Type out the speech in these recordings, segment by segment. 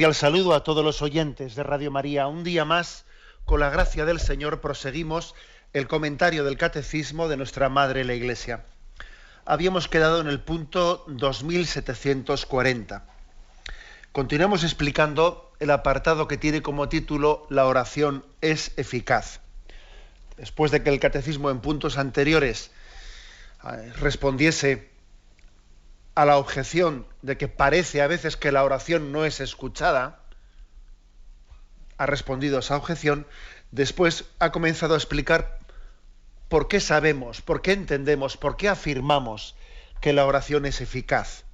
Y al saludo a todos los oyentes de Radio María. Un día más, con la gracia del Señor, proseguimos el comentario del Catecismo de nuestra Madre la Iglesia. Habíamos quedado en el punto 2740. Continuamos explicando el apartado que tiene como título La oración es eficaz. Después de que el Catecismo en puntos anteriores respondiese a la objeción de que parece a veces que la oración no es escuchada, ha respondido a esa objeción, después ha comenzado a explicar por qué sabemos, por qué entendemos, por qué afirmamos que la oración es eficaz.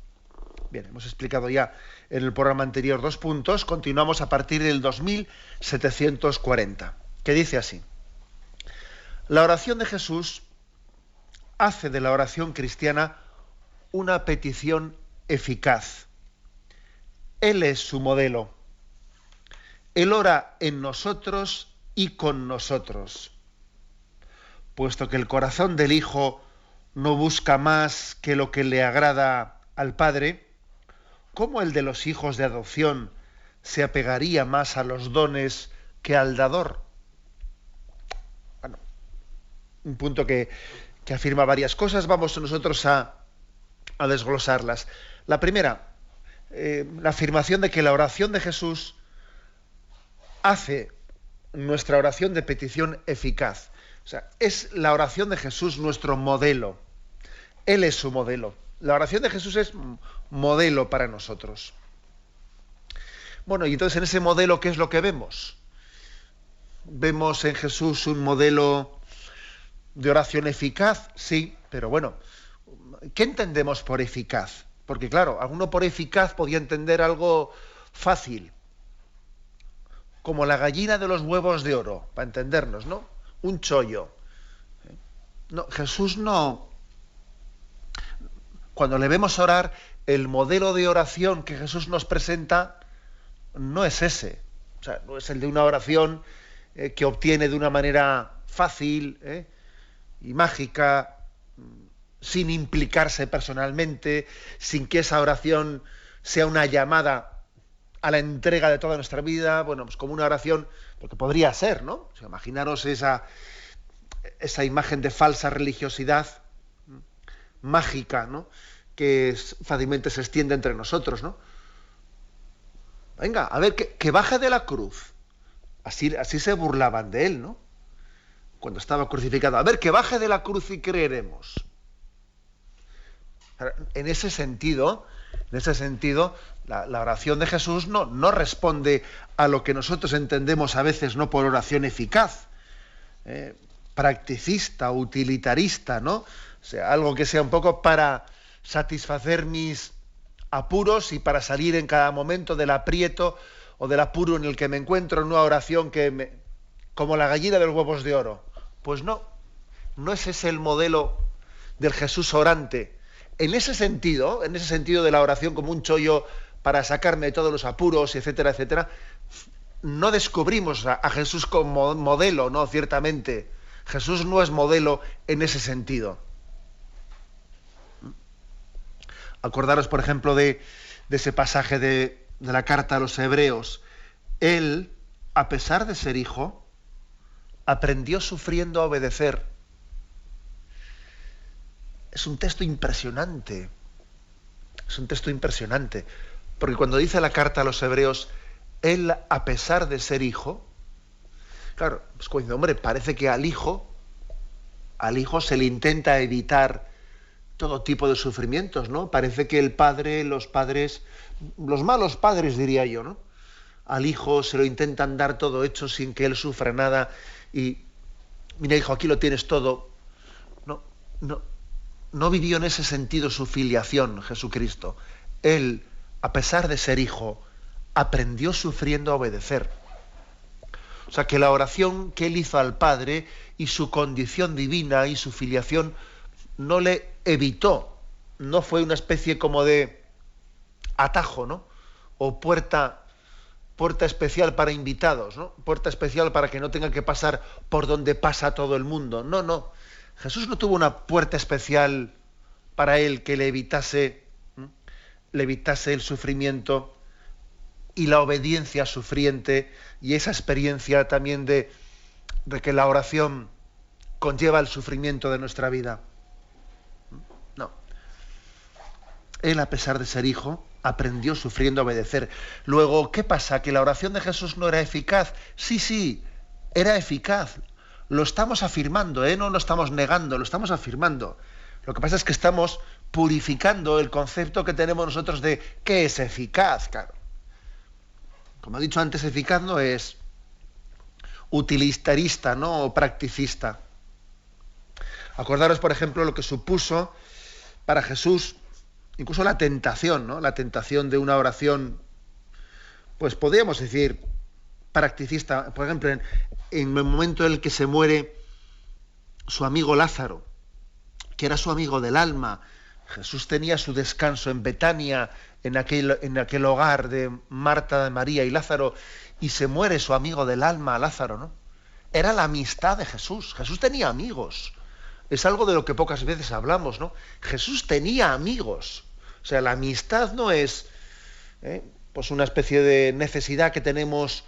Bien, hemos explicado ya en el programa anterior 2 puntos, continuamos a partir del 2740, que dice así: la oración de Jesús hace de la oración cristiana una petición eficaz. Él es su modelo. Él ora en nosotros y con nosotros. Puesto que el corazón del Hijo no busca más que lo que le agrada al Padre, ¿cómo el de los hijos de adopción se apegaría más a los dones que al dador? Bueno, un punto que afirma varias cosas. Vamos nosotros a desglosarlas. La primera, la afirmación de que la oración de Jesús hace nuestra oración de petición eficaz. O sea, es la oración de Jesús nuestro modelo. Él es su modelo. La oración de Jesús es modelo para nosotros. Bueno, y entonces en ese modelo, ¿qué es lo que vemos? ¿Vemos en Jesús un modelo de oración eficaz? Sí, pero bueno, ¿qué entendemos por eficaz? Porque claro, alguno por eficaz podía entender algo fácil, como la gallina de los huevos de oro, para entendernos, ¿no? Un chollo. No, Jesús no. Cuando le vemos orar, el modelo de oración que Jesús nos presenta no es ese. O sea, no es el de una oración que obtiene de una manera fácil y mágica, sin implicarse personalmente, sin que esa oración sea una llamada a la entrega de toda nuestra vida, bueno, pues como una oración, porque podría ser, ¿no? O sea, imaginaros esa imagen de falsa religiosidad mágica, ¿no? Que fácilmente se extiende entre nosotros, ¿no? Venga, a ver, que baje de la cruz. Así se burlaban de él, ¿no? Cuando estaba crucificado. A ver, que baje de la cruz y creeremos. En ese sentido, la oración de Jesús no responde a lo que nosotros entendemos a veces no por oración eficaz, practicista, utilitarista, ¿no? O sea, algo que sea un poco para satisfacer mis apuros y para salir en cada momento del aprieto o del apuro en el que me encuentro, en una oración como la gallina de los huevos de oro. Pues no es ese el modelo del Jesús orante. En ese sentido de la oración como un chollo para sacarme de todos los apuros, etcétera, etcétera, no descubrimos a Jesús como modelo, ¿no? Ciertamente. Jesús no es modelo en ese sentido. Acordaros, por ejemplo, de ese pasaje de la carta a los Hebreos. Él, a pesar de ser hijo, aprendió sufriendo a obedecer. Es un texto impresionante. Porque cuando dice la carta a los Hebreos, él, a pesar de ser hijo, claro, pues cuando, hombre, parece que al hijo se le intenta evitar todo tipo de sufrimientos, ¿no? Parece que el padre, los malos padres, diría yo, ¿no? Al hijo se lo intentan dar todo hecho sin que él sufra nada y, mira, hijo, aquí lo tienes todo. No vivió en ese sentido su filiación, Jesucristo. Él, a pesar de ser hijo, aprendió sufriendo a obedecer. O sea, que la oración que él hizo al Padre y su condición divina y su filiación no le evitó, no fue una especie como de atajo, ¿no? O puerta especial para invitados, ¿no? Puerta especial para que no tengan que pasar por donde pasa todo el mundo. No. Jesús no tuvo una puerta especial para él que le evitase el sufrimiento y la obediencia sufriente, y esa experiencia también de que la oración conlleva el sufrimiento de nuestra vida. No. Él, a pesar de ser hijo, aprendió sufriendo a obedecer. Luego, ¿qué pasa? ¿Que la oración de Jesús no era eficaz? Sí, era eficaz. Lo estamos afirmando, no lo estamos negando, lo estamos afirmando. Lo que pasa es que estamos purificando el concepto que tenemos nosotros de qué es eficaz, claro. Como he dicho antes, eficaz no es utilitarista, ¿no? O practicista. Acordaros, por ejemplo, lo que supuso para Jesús incluso la tentación, ¿no? La tentación de una oración, pues podríamos decir, practicista. Por ejemplo, en el momento en el que se muere su amigo Lázaro, que era su amigo del alma, Jesús tenía su descanso en Betania, en aquel hogar de Marta, de María y Lázaro, y se muere su amigo del alma, Lázaro, ¿no? Era la amistad de Jesús. Jesús tenía amigos. Es algo de lo que pocas veces hablamos, ¿no? Jesús tenía amigos. O sea, la amistad no es pues una especie de necesidad que tenemos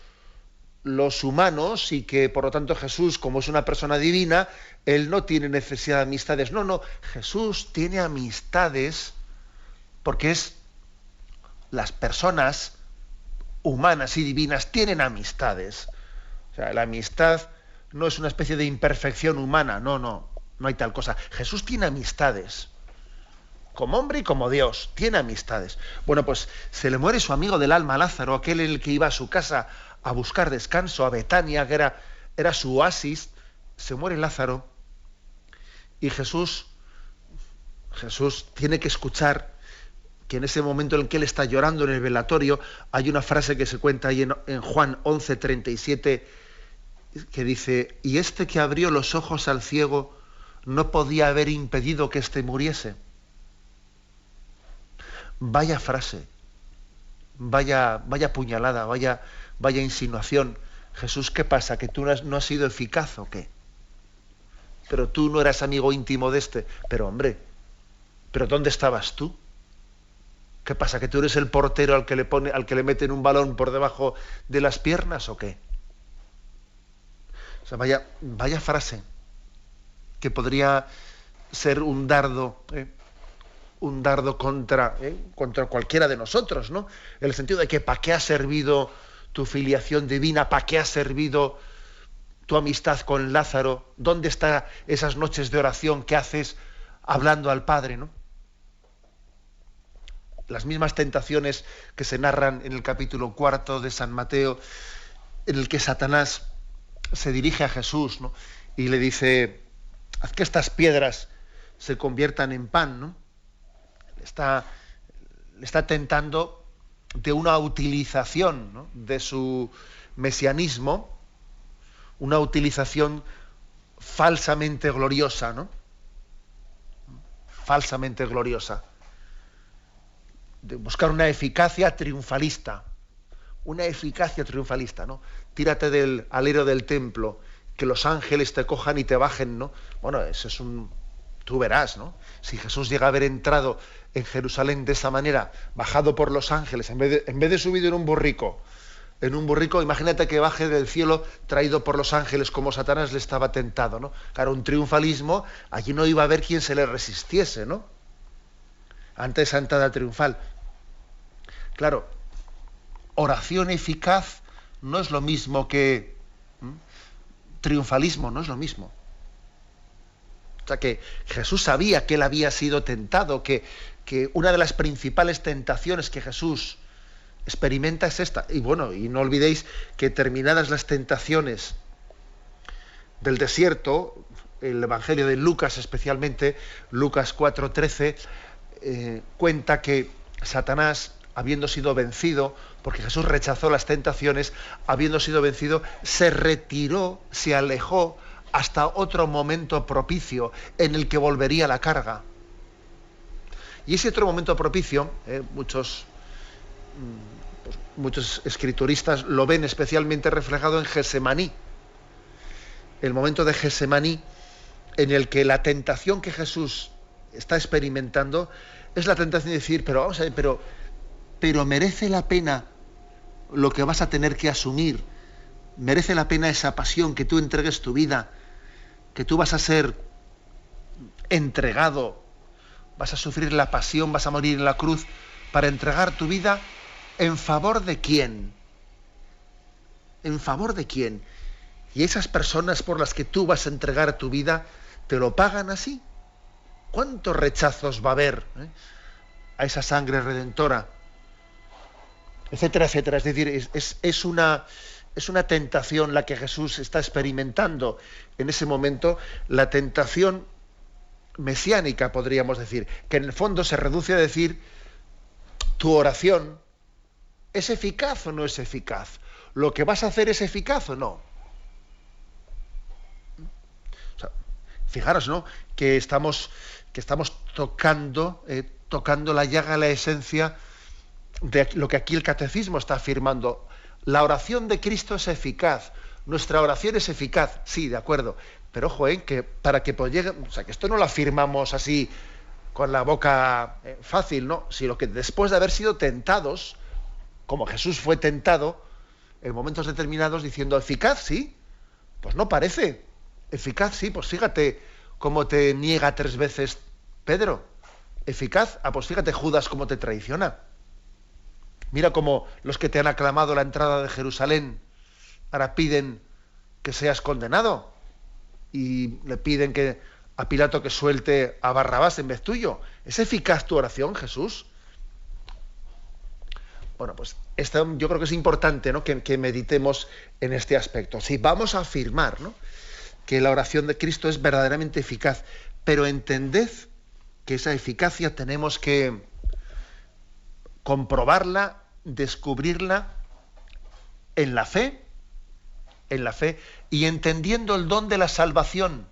los humanos y que, por lo tanto, Jesús, como es una persona divina, él no tiene necesidad de amistades. No, Jesús tiene amistades porque las personas humanas y divinas tienen amistades. O sea, la amistad no es una especie de imperfección humana, no hay tal cosa. Jesús tiene amistades. Como hombre y como Dios, tiene amistades. Bueno, pues se le muere su amigo del alma, Lázaro, aquel en el que iba a su casa a buscar descanso, a Betania, que era su oasis. Se muere Lázaro y Jesús tiene que escuchar que en ese momento en el que él está llorando en el velatorio, hay una frase que se cuenta ahí en Juan 11:37, que dice: y este que abrió los ojos al ciego no podía haber impedido que éste muriese. Vaya frase, vaya puñalada, vaya insinuación. Jesús, ¿qué pasa? ¿Que tú no has sido eficaz o qué? Pero tú no eras amigo íntimo de este. Pero hombre, ¿pero dónde estabas tú? ¿Qué pasa? ¿Que tú eres el portero al que le meten un balón por debajo de las piernas o qué? O sea, vaya frase, que podría ser un dardo contra cualquiera de nosotros, ¿no? En el sentido de que ¿para qué ha servido tu filiación divina? ¿Para qué ha servido tu amistad con Lázaro? ¿Dónde están esas noches de oración que haces hablando al Padre, ¿no? Las mismas tentaciones que se narran en el capítulo 4 de San Mateo, en el que Satanás se dirige a Jesús, ¿no? Y le dice: haz que estas piedras se conviertan en pan, ¿no? Le está tentando de una utilización, ¿no?, de su mesianismo, una utilización falsamente gloriosa, ¿no? Falsamente gloriosa. De buscar una eficacia triunfalista, ¿no? Tírate del alero del templo, que los ángeles te cojan y te bajen, ¿no? Bueno, eso es tú verás, ¿no? Si Jesús llega a haber entrado en Jerusalén de esa manera, bajado por los ángeles, en vez de subido en un burrico, imagínate que baje del cielo traído por los ángeles como Satanás le estaba tentado, ¿no? Claro, un triunfalismo, allí no iba a haber quien se le resistiese, ¿no?, ante esa entrada triunfal. Claro, oración eficaz no es lo mismo que triunfalismo, no es lo mismo. O sea, que Jesús sabía que él había sido tentado, que una de las principales tentaciones que Jesús experimenta es esta. Y bueno, y no olvidéis que terminadas las tentaciones del desierto, el Evangelio de Lucas especialmente, Lucas 4:13, cuenta que Satanás, habiendo sido vencido, porque Jesús rechazó las tentaciones, habiendo sido vencido, se retiró, se alejó hasta otro momento propicio en el que volvería la carga. Y ese otro momento propicio, muchos escrituristas lo ven especialmente reflejado en Gesemaní. El momento de Gesemaní, en el que la tentación que Jesús está experimentando es la tentación de decir: pero vamos a ver, pero merece la pena lo que vas a tener que asumir. Merece la pena esa pasión, que tú entregues tu vida, que tú vas a ser entregado, vas a sufrir la pasión, vas a morir en la cruz para entregar tu vida. ¿En favor de quién? ¿En favor de quién? Y esas personas por las que tú vas a entregar tu vida, ¿te lo pagan así? ¿Cuántos rechazos va a haber a esa sangre redentora? Etcétera, etcétera. Es decir, es una tentación la que Jesús está experimentando en ese momento, la tentación mesiánica, podríamos decir, que en el fondo se reduce a decir: tu oración ¿es eficaz o no es eficaz? ¿Lo que vas a hacer es eficaz o no? O sea, fijaros, ¿no?, que estamos tocando la llaga, la esencia de lo que aquí el catecismo está afirmando. La oración de Cristo es eficaz. Nuestra oración es eficaz, sí, de acuerdo. Pero ojo, que para que llegue, o sea, que esto no lo afirmamos así con la boca fácil, ¿no? Sino que después de haber sido tentados, como Jesús fue tentado en momentos determinados, diciendo: eficaz, sí, pues no parece. Eficaz, sí, pues fíjate cómo te niega 3 veces Pedro. Eficaz, pues fíjate Judas cómo te traiciona. Mira cómo los que te han aclamado la entrada de Jerusalén ahora piden que seas condenado y le piden a Pilato que suelte a Barrabás en vez tuyo. ¿Es eficaz tu oración, Jesús? Bueno, pues yo creo que es importante, ¿no?, que meditemos en este aspecto. Sí, vamos a afirmar, ¿no?, que la oración de Cristo es verdaderamente eficaz, pero entended que esa eficacia tenemos que comprobarla, descubrirla en la fe y entendiendo el don de la salvación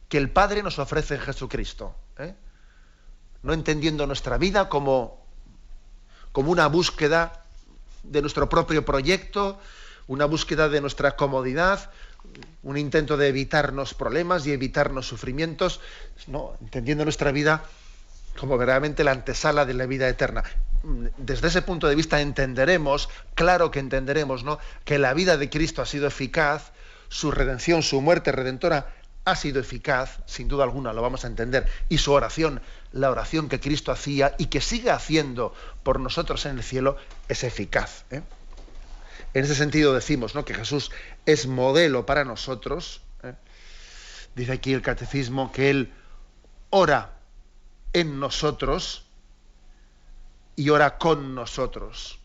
que el Padre nos ofrece en Jesucristo. No entendiendo nuestra vida como una búsqueda de nuestro propio proyecto, una búsqueda de nuestra comodidad, un intento de evitarnos problemas y evitarnos sufrimientos, no, entendiendo nuestra vida como verdaderamente la antesala de la vida eterna. Desde ese punto de vista entenderemos, claro que entenderemos, ¿no?, que la vida de Cristo ha sido eficaz, su redención, su muerte redentora ha sido eficaz, sin duda alguna, lo vamos a entender, y su oración, la oración que Cristo hacía y que sigue haciendo por nosotros en el cielo, es eficaz. En ese sentido decimos, ¿no?, que Jesús es modelo para nosotros. Dice aquí el catecismo que Él ora en nosotros y ora con nosotros.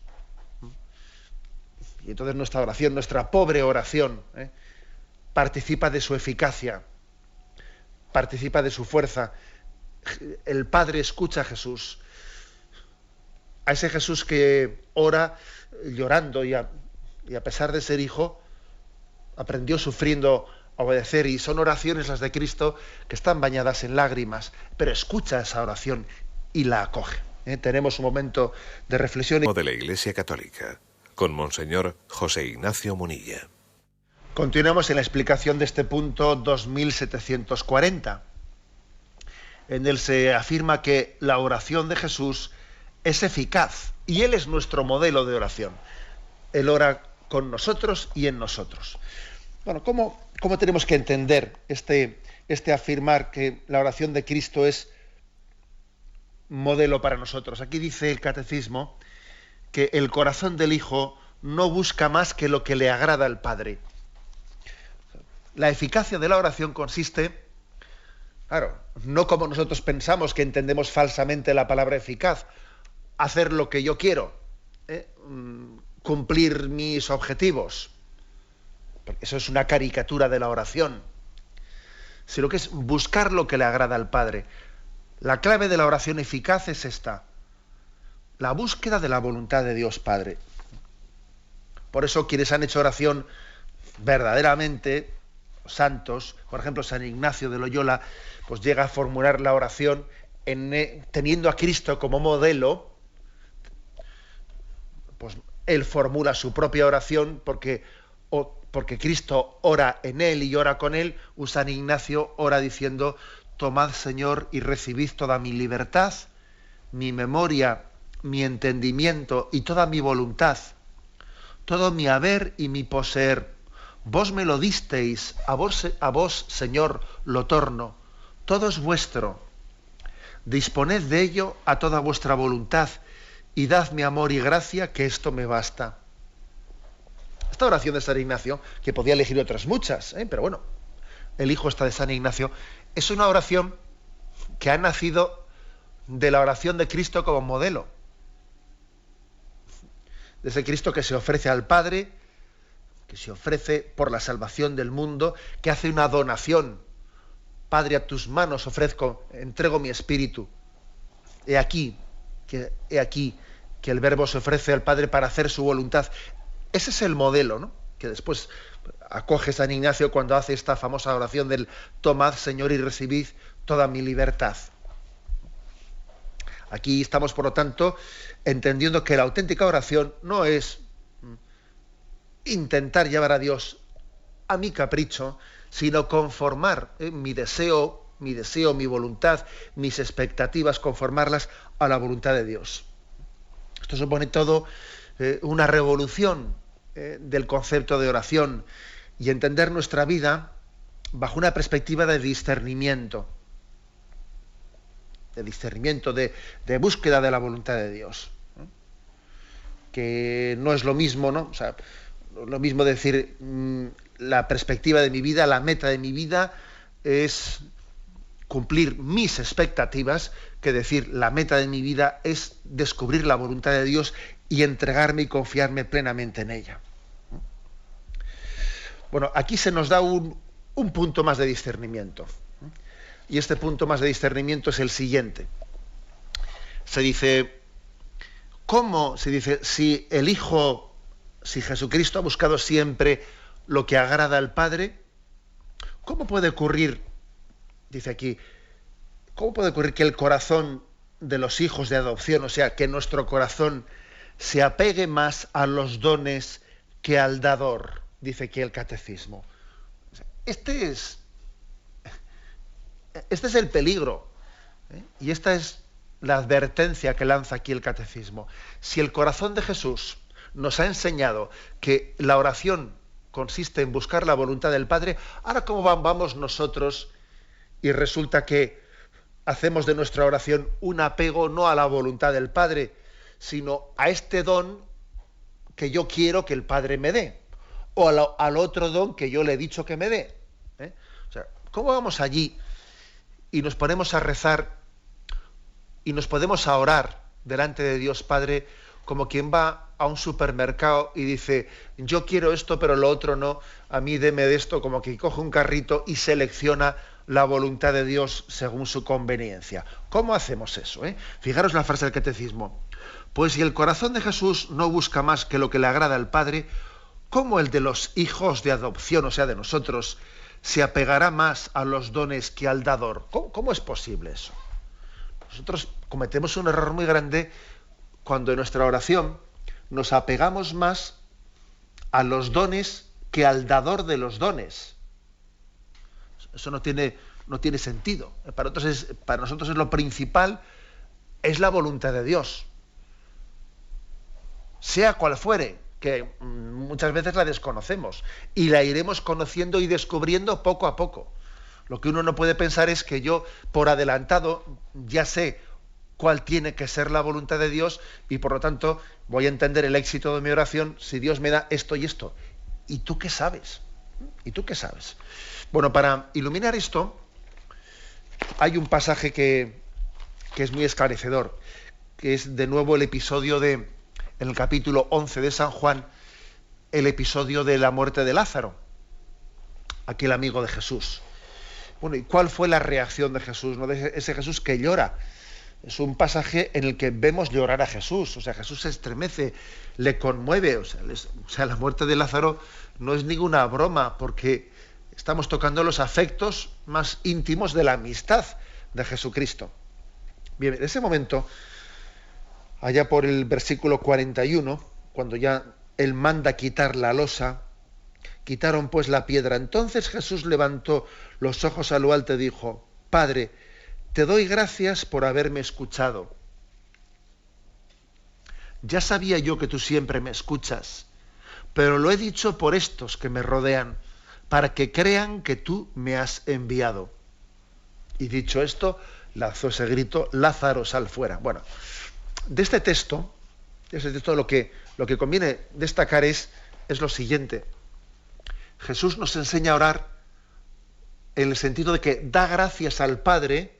Y entonces nuestra oración, nuestra pobre oración, participa de su eficacia, participa de su fuerza. El Padre escucha a Jesús, a ese Jesús que ora llorando y a pesar de ser hijo, aprendió sufriendo a obedecer, y son oraciones las de Cristo que están bañadas en lágrimas, pero escucha esa oración y la acoge. Tenemos un momento de reflexión. De la Iglesia Católica, con Monseñor José Ignacio Munilla. Continuamos en la explicación de este punto 2740. En él se afirma que la oración de Jesús es eficaz y Él es nuestro modelo de oración. Él ora con nosotros y en nosotros. Bueno, ¿cómo tenemos que entender este afirmar que la oración de Cristo es modelo para nosotros? Aquí dice el catecismo que el corazón del Hijo no busca más que lo que le agrada al Padre. La eficacia de la oración consiste, claro, no como nosotros pensamos, que entendemos falsamente la palabra eficaz, hacer lo que yo quiero, cumplir mis objetivos, porque eso es una caricatura de la oración, sino que es buscar lo que le agrada al Padre. La clave de la oración eficaz es esta: la búsqueda de la voluntad de Dios Padre. Por eso quienes han hecho oración verdaderamente santos, por ejemplo San Ignacio de Loyola, pues llega a formular la oración teniendo a Cristo como modelo. Pues él formula su propia oración porque Cristo ora en él y ora con él. Un San Ignacio ora diciendo: tomad, Señor, y recibid toda mi libertad, mi memoria, mi entendimiento y toda mi voluntad. todo mi haber y mi poseer. Vos me lo disteis, a vos, Señor, lo torno. Todo es vuestro. Disponed de ello a toda vuestra voluntad y dadme amor y gracia, que esto me basta. Esta oración de San Ignacio, que podía elegir otras muchas, pero bueno, elijo esta de San Ignacio, es una oración que ha nacido de la oración de Cristo como modelo. De ese Cristo que se ofrece al Padre, que se ofrece por la salvación del mundo, que hace una donación. Padre, a tus manos ofrezco, entrego mi espíritu. He aquí que el Verbo se ofrece al Padre para hacer su voluntad. Ese es el modelo, ¿no?, que después acoge San Ignacio cuando hace esta famosa oración del tomad, Señor, y recibid toda mi libertad. Aquí estamos, por lo tanto, entendiendo que la auténtica oración no es intentar llevar a Dios a mi capricho, sino conformar mi deseo, mi voluntad, mis expectativas, conformarlas a la voluntad de Dios. Esto supone todo una revolución del concepto de oración y entender nuestra vida bajo una perspectiva de discernimiento, de búsqueda de la voluntad de Dios, ¿no? Que no es lo mismo, ¿no? O sea, lo mismo decir la perspectiva de mi vida, la meta de mi vida es cumplir mis expectativas, que decir la meta de mi vida es descubrir la voluntad de Dios y entregarme y confiarme plenamente en ella. Bueno, aquí se nos da un punto más de discernimiento. Y este punto más de discernimiento es el siguiente. Se dice, ¿cómo? Se dice, si Jesucristo ha buscado siempre lo que agrada al Padre, ¿cómo puede ocurrir, dice aquí, cómo puede ocurrir que el corazón de los hijos de adopción, o sea, que nuestro corazón se apegue más a los dones que al dador? Dice aquí el catecismo. Este es el peligro, y esta es la advertencia que lanza aquí el catecismo. Si el corazón de Jesús nos ha enseñado que la oración consiste en buscar la voluntad del Padre, ahora cómo vamos nosotros y resulta que hacemos de nuestra oración un apego no a la voluntad del Padre, sino a este don que yo quiero que el Padre me dé, o al otro don que yo le he dicho que me dé. O sea, ¿cómo vamos allí y nos ponemos a rezar y nos podemos a orar delante de Dios Padre como quien va a un supermercado y dice, yo quiero esto pero lo otro no, a mí deme de esto, como que coge un carrito y selecciona la voluntad de Dios según su conveniencia? ¿Cómo hacemos eso? Fijaros la frase del catecismo. Pues si el corazón de Jesús no busca más que lo que le agrada al Padre, ¿cómo el de los hijos de adopción, o sea, de nosotros, se apegará más a los dones que al dador? ¿Cómo es posible eso? Nosotros cometemos un error muy grande cuando en nuestra oración nos apegamos más a los dones que al dador de los dones. Eso no tiene sentido. Para nosotros es lo principal, es la voluntad de Dios. Sea cual fuere, que muchas veces la desconocemos y la iremos conociendo y descubriendo poco a poco. Lo que uno no puede pensar es que yo, por adelantado, ya sé cuál tiene que ser la voluntad de Dios y por lo tanto voy a entender el éxito de mi oración si Dios me da esto y esto. ¿Y tú qué sabes? ¿Y tú qué sabes? Bueno, para iluminar esto hay un pasaje que es muy esclarecedor, que es de nuevo el episodio en el capítulo 11 de San Juan, el episodio de la muerte de Lázaro, aquel amigo de Jesús. Bueno, ¿y cuál fue la reacción de Jesús, ¿no? De ese Jesús que llora? Es un pasaje en el que vemos llorar a Jesús. O sea, Jesús se estremece, le conmueve. O sea, la muerte de Lázaro no es ninguna broma, porque estamos tocando los afectos más íntimos de la amistad de Jesucristo. Bien, en ese momento, allá por el versículo 41, cuando ya él manda quitar la losa, quitaron pues la piedra. Entonces Jesús levantó los ojos a lo alto y dijo: Padre, te doy gracias por haberme escuchado. Ya sabía yo que tú siempre me escuchas, pero lo he dicho por estos que me rodean, para que crean que tú me has enviado. Y dicho esto, lanzó ese grito: Lázaro, sal fuera. Bueno, de este texto lo que conviene destacar es lo siguiente. Jesús nos enseña a orar en el sentido de que da gracias al Padre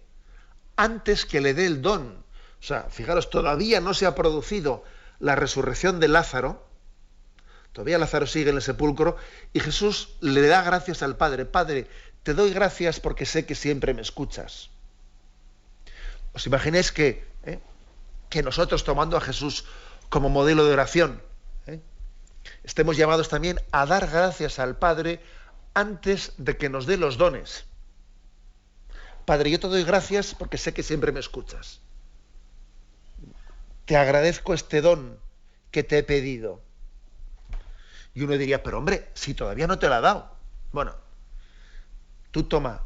antes que le dé el don. O sea, fijaros, todavía no se ha producido la resurrección de Lázaro, todavía Lázaro sigue en el sepulcro, y Jesús le da gracias al Padre. Padre, te doy gracias porque sé que siempre me escuchas. ¿Os imagináis que nosotros, tomando a Jesús como modelo de oración, estemos llamados también a dar gracias al Padre antes de que nos dé los dones? Padre, yo te doy gracias porque sé que siempre me escuchas. Te agradezco este don que te he pedido. Y uno diría, pero hombre, si todavía no te lo ha dado. Bueno, tú toma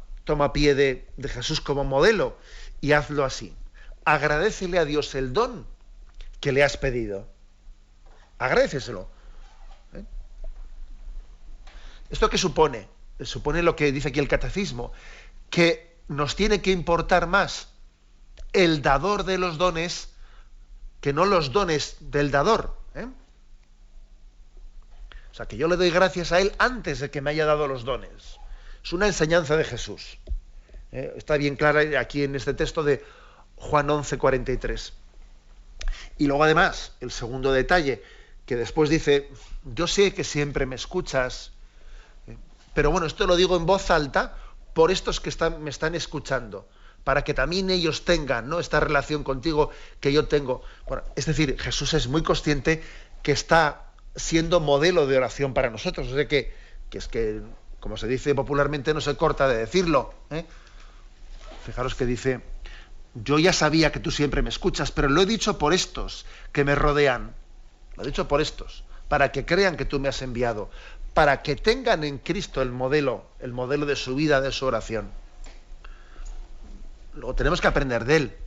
pie de Jesús como modelo y hazlo así. Agradécele a Dios el don que le has pedido. Agradéceselo. ¿Esto qué supone? Supone lo que dice aquí el catecismo, que nos tiene que importar más el dador de los dones que no los dones del dador. O sea, que yo le doy gracias a él antes de que me haya dado los dones. Es una enseñanza de Jesús. Está bien clara aquí en este texto de Juan 11:43. Y luego además, el segundo detalle, que después dice, yo sé que siempre me escuchas, pero bueno, esto lo digo en voz alta por estos que me están escuchando, para que también ellos tengan, ¿no?, esta relación contigo que yo tengo. Bueno, es decir, Jesús es muy consciente que está siendo modelo de oración para nosotros. O sea que es que, como se dice popularmente, no se corta de decirlo. Fijaros que dice, yo ya sabía que tú siempre me escuchas, pero lo he dicho por estos que me rodean. Lo he dicho por estos, para que crean que tú me has enviado, para que tengan en Cristo el modelo de su vida, de su oración. Luego tenemos que aprender de él.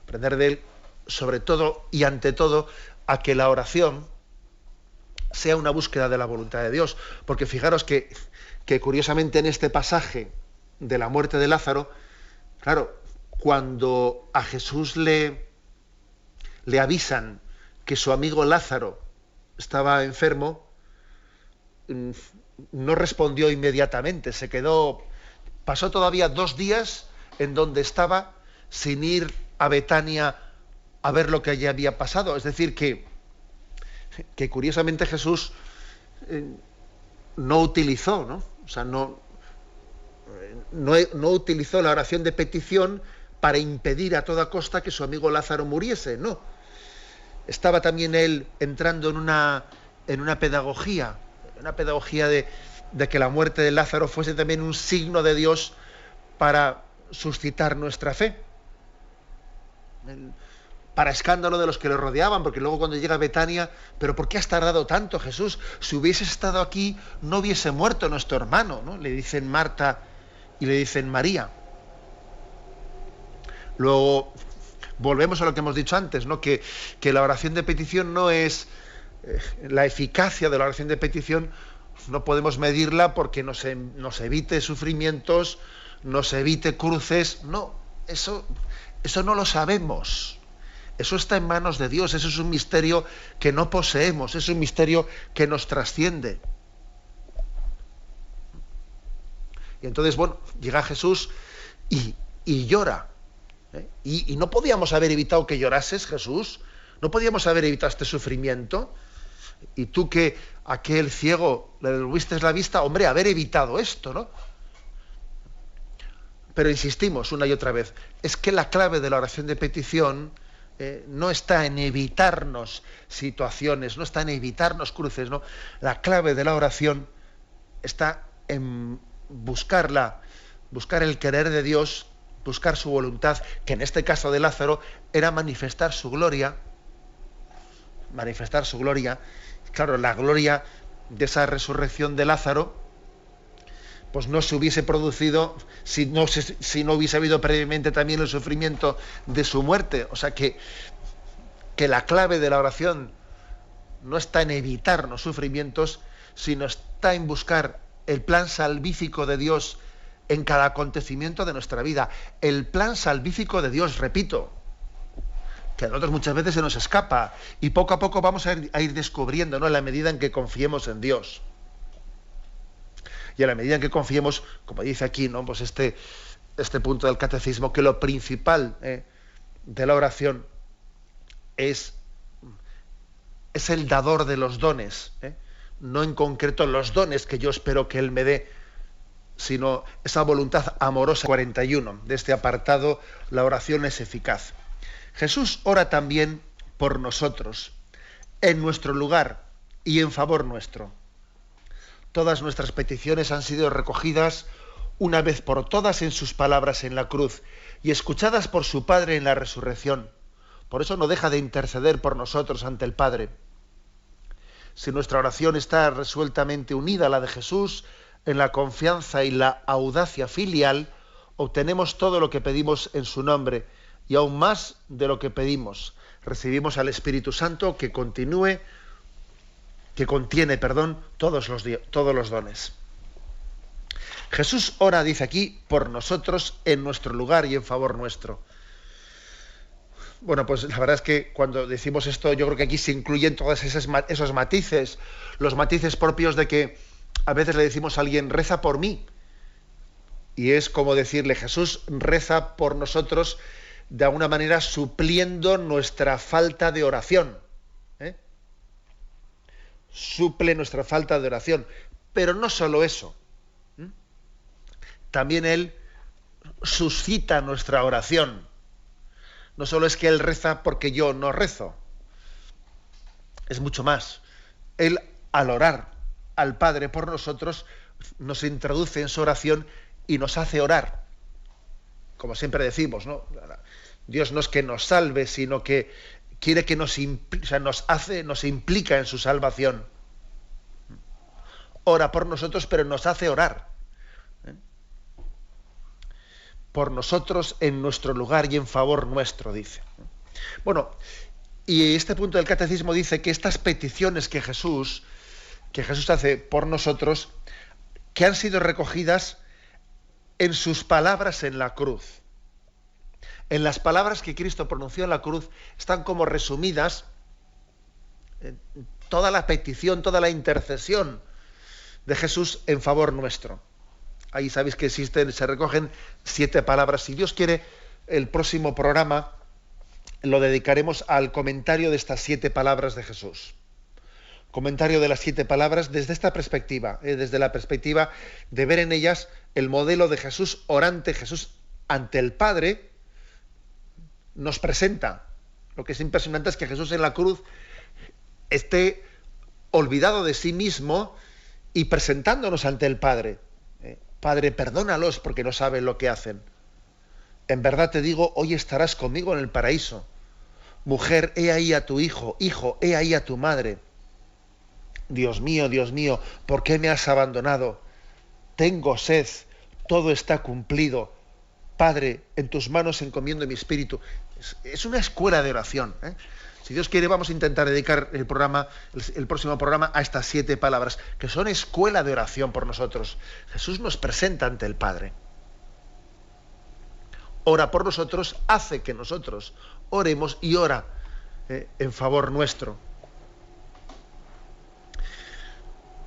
Aprender de él, sobre todo y ante todo, a que la oración sea una búsqueda de la voluntad de Dios. Porque fijaros que curiosamente en este pasaje de la muerte de Lázaro, claro, cuando a Jesús le avisan que su amigo Lázaro estaba enfermo, no respondió inmediatamente, pasó todavía 2 días en donde estaba sin ir a Betania a ver lo que allí había pasado. Es decir, que curiosamente Jesús no utilizó, ¿no? O sea, no utilizó la oración de petición para impedir a toda costa que su amigo Lázaro muriese, no. Estaba también él entrando en una pedagogía de que la muerte de Lázaro fuese también un signo de Dios para suscitar nuestra fe, para escándalo de los que le rodeaban, porque luego cuando llega a Betania, ¿pero por qué has tardado tanto, Jesús? Si hubieses estado aquí, no hubiese muerto nuestro hermano, ¿no? Le dicen Marta y le dicen María. Luego volvemos a lo que hemos dicho antes, ¿no? Que la oración de petición no es la eficacia de la oración de petición, no podemos medirla porque nos evite sufrimientos, nos evite cruces. No, eso no lo sabemos. Eso está en manos de Dios. Eso es un misterio que no poseemos, es un misterio que nos trasciende. Y entonces, bueno, llega Jesús y llora. Y no podíamos haber evitado que llorases, Jesús. No podíamos haber evitado este sufrimiento. Y tú, que a aquel ciego le devolviste la vista, hombre, haber evitado esto, ¿no? Pero insistimos una y otra vez, es que la clave de la oración de petición no está en evitarnos situaciones, no está en evitarnos cruces, ¿no? La clave de la oración está en buscar el querer de Dios, buscar su voluntad, que en este caso de Lázaro era manifestar su gloria. Claro, la gloria de esa resurrección de Lázaro pues no se hubiese producido si no hubiese habido previamente también el sufrimiento de su muerte. O sea que la clave de la oración no está en evitarnos sufrimientos, sino está en buscar el plan salvífico de Dios en cada acontecimiento de nuestra vida. El plan salvífico de Dios, repito, que a nosotros muchas veces se nos escapa y poco a poco vamos a ir descubriendo, ¿no?, en la medida en que confiemos en Dios. Y a la medida en que confiemos, como dice aquí, ¿no?, pues este punto del catecismo, que lo principal de la oración es el dador de los dones, no en concreto los dones que yo espero que Él me dé, sino esa voluntad amorosa. 41 de este apartado, la oración es eficaz. Jesús ora también por nosotros, en nuestro lugar y en favor nuestro. Todas nuestras peticiones han sido recogidas una vez por todas en sus palabras en la cruz y escuchadas por su Padre en la resurrección. Por eso no deja de interceder por nosotros ante el Padre. Si nuestra oración está resueltamente unida a la de Jesús, en la confianza y la audacia filial, obtenemos todo lo que pedimos en su nombre y aún más de lo que pedimos. Recibimos al Espíritu Santo que contiene todos los dones. Jesús ora, dice aquí, por nosotros en nuestro lugar y en favor nuestro. Bueno, pues la verdad es que cuando decimos esto, yo creo que aquí se incluyen todos esos matices, los matices propios de que a veces le decimos a alguien, reza por mí. Y es como decirle, Jesús reza por nosotros, de alguna manera supliendo nuestra falta de oración. Suple nuestra falta de oración. Pero no solo eso. También Él suscita nuestra oración. No solo es que Él reza porque yo no rezo. Es mucho más. Él, al orar al Padre por nosotros, nos introduce en su oración y nos hace orar. Como siempre decimos, ¿no? Dios no es que nos salve, sino que quiere que nos implica en su salvación. Ora por nosotros, pero nos hace orar. Por nosotros en nuestro lugar y en favor nuestro, dice. Bueno, y este punto del catecismo dice que estas peticiones que Jesús hace por nosotros, que han sido recogidas en sus palabras en la cruz. En las palabras que Cristo pronunció en la cruz están como resumidas toda la petición, toda la intercesión de Jesús en favor nuestro. Ahí sabéis que se recogen 7 palabras. Si Dios quiere, el próximo programa lo dedicaremos al comentario de estas 7 palabras de Jesús. Comentario de las 7 palabras desde esta perspectiva, desde la perspectiva de ver en ellas el modelo de Jesús orante. Jesús ante el Padre nos presenta. Lo que es impresionante es que Jesús en la cruz esté olvidado de sí mismo y presentándonos ante el Padre. Padre, perdónalos porque no saben lo que hacen. En verdad te digo, hoy estarás conmigo en el paraíso. Mujer, he ahí a tu hijo. Hijo, he ahí a tu madre. Dios mío, ¿por qué me has abandonado? Tengo sed, todo está cumplido. Padre, en tus manos encomiendo mi espíritu. Es una escuela de oración. Si Dios quiere, vamos a intentar dedicar el próximo programa a estas 7 palabras, que son escuela de oración por nosotros. Jesús nos presenta ante el Padre. Ora por nosotros, hace que nosotros oremos y ora en favor nuestro.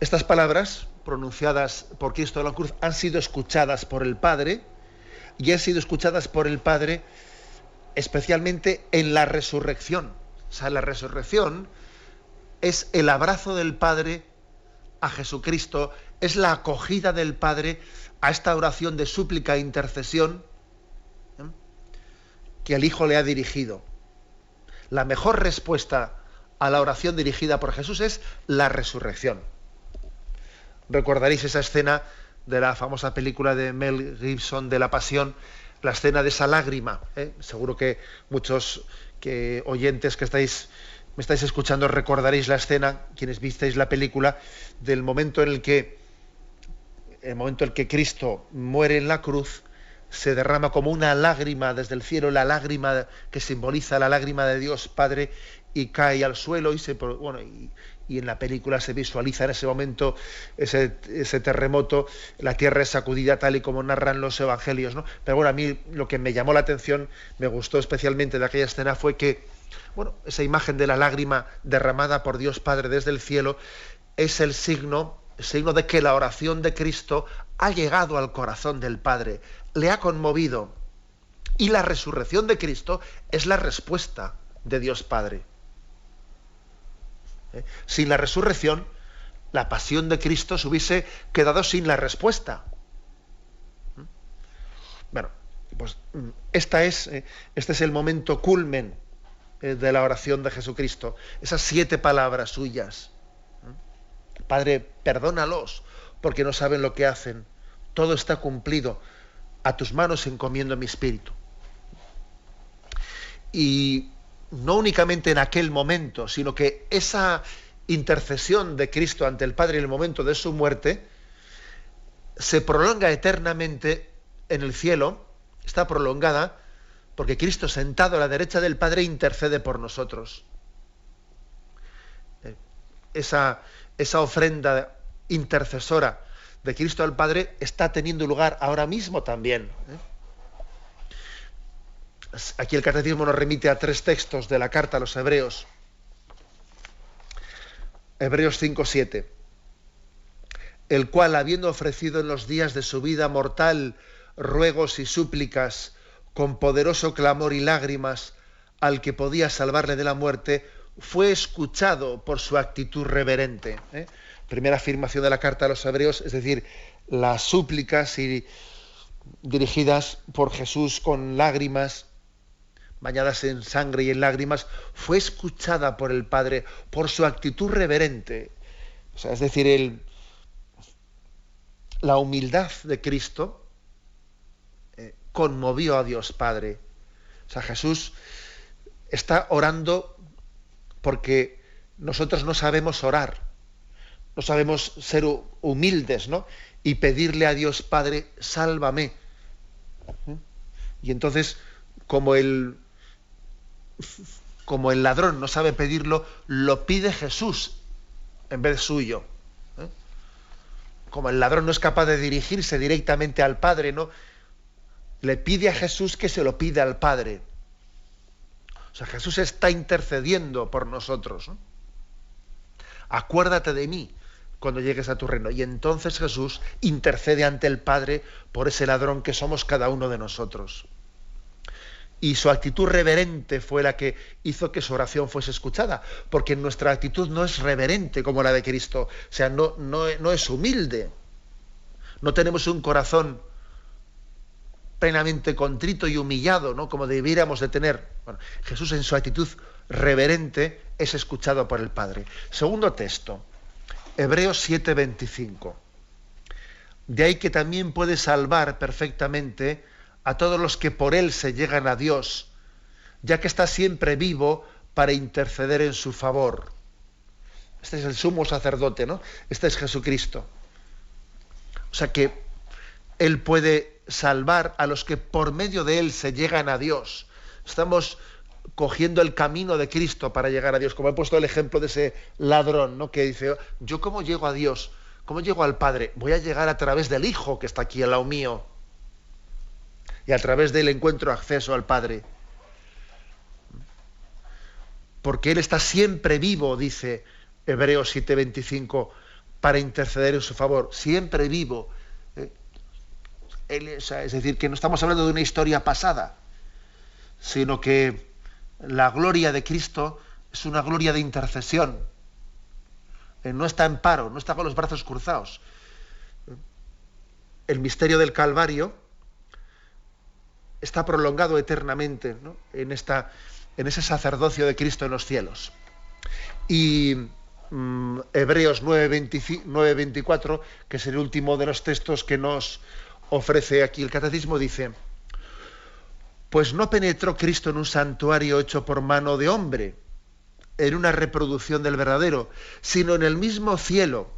Estas palabras, pronunciadas por Cristo en la cruz, han sido escuchadas por el Padre, y han sido escuchadas por el Padre especialmente en la resurrección. O sea, la resurrección es el abrazo del Padre a Jesucristo, es la acogida del Padre a esta oración de súplica e intercesión que el Hijo le ha dirigido. La mejor respuesta a la oración dirigida por Jesús es la resurrección. Recordaréis esa escena de la famosa película de Mel Gibson de La Pasión, la escena de esa lágrima. Seguro que muchos oyentes que me estáis escuchando recordaréis la escena, quienes visteis la película, del momento en el que Cristo muere en la cruz, se derrama como una lágrima desde el cielo, la lágrima que simboliza la lágrima de Dios Padre, y cae al suelo y en la película se visualiza en ese momento ese terremoto, la tierra es sacudida tal y como narran los evangelios, ¿no? Pero bueno, a mí lo que me llamó la atención, me gustó especialmente de aquella escena fue que, bueno, esa imagen de la lágrima derramada por Dios Padre desde el cielo es el signo de que la oración de Cristo ha llegado al corazón del Padre, le ha conmovido. Y la resurrección de Cristo es la respuesta de Dios Padre. Sin la resurrección, la pasión de Cristo se hubiese quedado sin la respuesta. Bueno, pues este es el momento culmen de la oración de Jesucristo. Esas 7 palabras suyas. Padre, perdónalos, porque no saben lo que hacen. Todo está cumplido. A tus manos encomiendo mi espíritu. Y no únicamente en aquel momento, sino que esa intercesión de Cristo ante el Padre en el momento de su muerte se prolonga eternamente en el cielo, está prolongada porque Cristo sentado a la derecha del Padre intercede por nosotros. Esa ofrenda intercesora de Cristo al Padre está teniendo lugar ahora mismo también. Aquí el Catecismo nos remite a 3 textos de la carta a los Hebreos. Hebreos 5:7. El cual, habiendo ofrecido en los días de su vida mortal ruegos y súplicas, con poderoso clamor y lágrimas, al que podía salvarle de la muerte, fue escuchado por su actitud reverente. Primera afirmación de la carta a los Hebreos, es decir, las súplicas dirigidas por Jesús con lágrimas, bañadas en sangre y en lágrimas, fue escuchada por el Padre por su actitud reverente. O sea, es decir, la humildad de Cristo conmovió a Dios Padre. O sea, Jesús está orando porque nosotros no sabemos orar, no sabemos ser humildes, ¿no? Y pedirle a Dios Padre, sálvame. Y entonces, como el ladrón no sabe pedirlo, lo pide Jesús en vez suyo. Como el ladrón no es capaz de dirigirse directamente al Padre, ¿no? Le pide a Jesús que se lo pida al Padre. O sea, Jesús está intercediendo por nosotros, ¿no? Acuérdate de mí cuando llegues a tu reino. Y entonces Jesús intercede ante el Padre por ese ladrón que somos cada uno de nosotros. Y su actitud reverente fue la que hizo que su oración fuese escuchada, porque nuestra actitud no es reverente como la de Cristo, o sea, no es humilde. No tenemos un corazón plenamente contrito y humillado, ¿no? Como debiéramos de tener. Bueno, Jesús en su actitud reverente es escuchado por el Padre. Segundo texto, Hebreos 7:25. De ahí que también puede salvar perfectamente a todos los que por él se llegan a Dios, ya que está siempre vivo para interceder en su favor. Este es el sumo sacerdote, ¿no? Este es Jesucristo. O sea que él puede salvar a los que por medio de él se llegan a Dios. Estamos cogiendo el camino de Cristo para llegar a Dios, como he puesto el ejemplo de ese ladrón, ¿no? Que dice, ¿yo cómo llego a Dios? ¿Cómo llego al Padre? Voy a llegar a través del Hijo que está aquí al lado mío. Y a través de él encuentro acceso al Padre. Porque él está siempre vivo, dice Hebreos 7:25, para interceder en su favor. Siempre vivo. Es decir, que no estamos hablando de una historia pasada, sino que la gloria de Cristo es una gloria de intercesión. No está en paro, no está con los brazos cruzados. El misterio del Calvario está prolongado eternamente, ¿no? en ese sacerdocio de Cristo en los cielos. Y Hebreos 9:24, que es el último de los textos que nos ofrece aquí el Catecismo, dice: pues no penetró Cristo en un santuario hecho por mano de hombre, en una reproducción del verdadero, sino en el mismo cielo,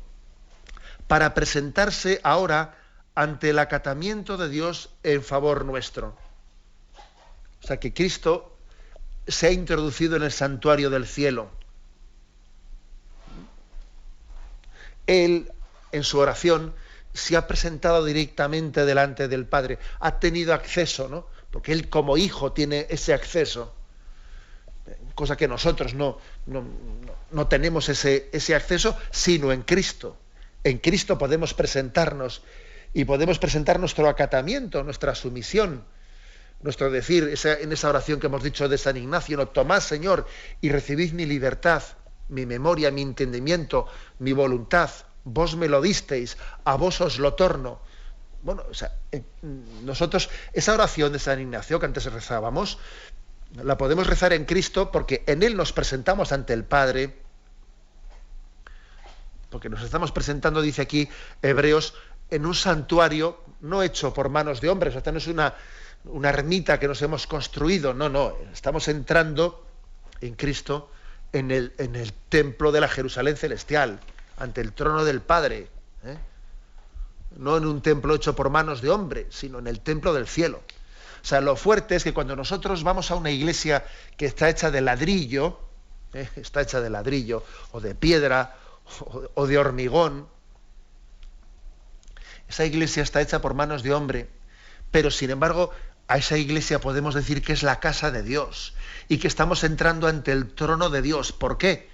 para presentarse ahora ante el acatamiento de Dios en favor nuestro. O sea que Cristo se ha introducido en el santuario del cielo. Él, en su oración, se ha presentado directamente delante del Padre, ha tenido acceso, ¿no? Porque él como hijo tiene ese acceso, cosa que nosotros no tenemos ese acceso, sino en Cristo. En Cristo podemos presentarnos y podemos presentar nuestro acatamiento, nuestra sumisión, nuestro decir, en esa oración que hemos dicho de San Ignacio, ¿no? Tomad, Señor, y recibid mi libertad, mi memoria, mi entendimiento, mi voluntad. Vos me lo disteis, a vos os lo torno. Bueno, o sea, nosotros, esa oración de San Ignacio que antes rezábamos, la podemos rezar en Cristo porque en Él nos presentamos ante el Padre, porque nos estamos presentando, dice aquí Hebreos, en un santuario no hecho por manos de hombres. Esta no es una ermita que nos hemos construido, no, estamos entrando en Cristo en el templo de la Jerusalén celestial, ante el trono del Padre, no en un templo hecho por manos de hombre, sino en el templo del cielo. O sea, lo fuerte es que cuando nosotros vamos a una iglesia que está hecha de ladrillo, o de piedra, o de hormigón, esa iglesia está hecha por manos de hombre, pero sin embargo a esa iglesia podemos decir que es la casa de Dios y que estamos entrando ante el trono de Dios. ¿Por qué?